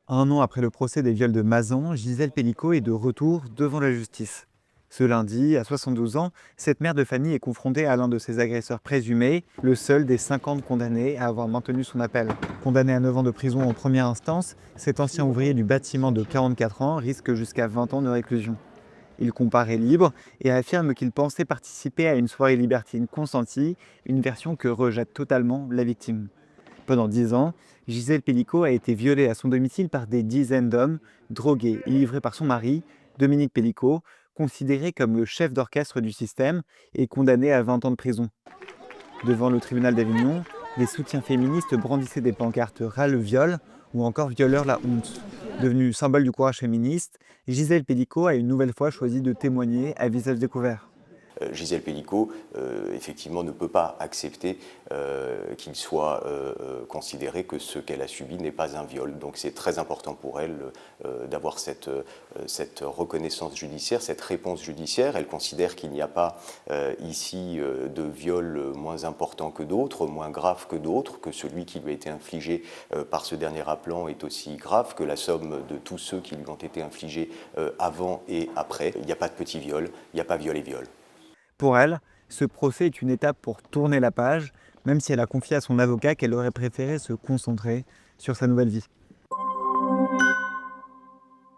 Un an après le procès des viols de Mazan, Gisèle Pellico est de retour devant la justice. Ce lundi, à 72 ans, cette mère de famille est confrontée à l'un de ses agresseurs présumés, le seul des 50 condamnés à avoir maintenu son appel. Condamné à 9 ans de prison en première instance, cet ancien ouvrier du bâtiment de 44 ans risque jusqu'à 20 ans de réclusion. Il comparaît libre et affirme qu'il pensait participer à une soirée libertine consentie, une version que rejette totalement la victime. Pendant 10 ans, Gisèle Pellico a été violée à son domicile par des dizaines d'hommes, drogués et livrés par son mari, Dominique Pellico, considéré comme le chef d'orchestre du système et condamné à 20 ans de prison. Devant le tribunal d'Avignon, les soutiens féministes brandissaient des pancartes Ras le viol ou encore Violeur la honte. Devenue symbole du courage féministe, Gisèle Pellico a une nouvelle fois choisi de témoigner à visage découvert. Gisèle Pellico, effectivement, ne peut pas accepter qu'il soit considéré que ce qu'elle a subi n'est pas un viol. Donc c'est très important pour elle d'avoir cette reconnaissance judiciaire, cette réponse judiciaire. Elle considère qu'il n'y a pas ici de viol moins important que d'autres, moins grave que d'autres, que celui qui lui a été infligé par ce dernier appelant est aussi grave que la somme de tous ceux qui lui ont été infligés avant et après. Il n'y a pas de petit viol, il n'y a pas viol et viol. Pour elle, ce procès est une étape pour tourner la page, même si elle a confié à son avocat qu'elle aurait préféré se concentrer sur sa nouvelle vie.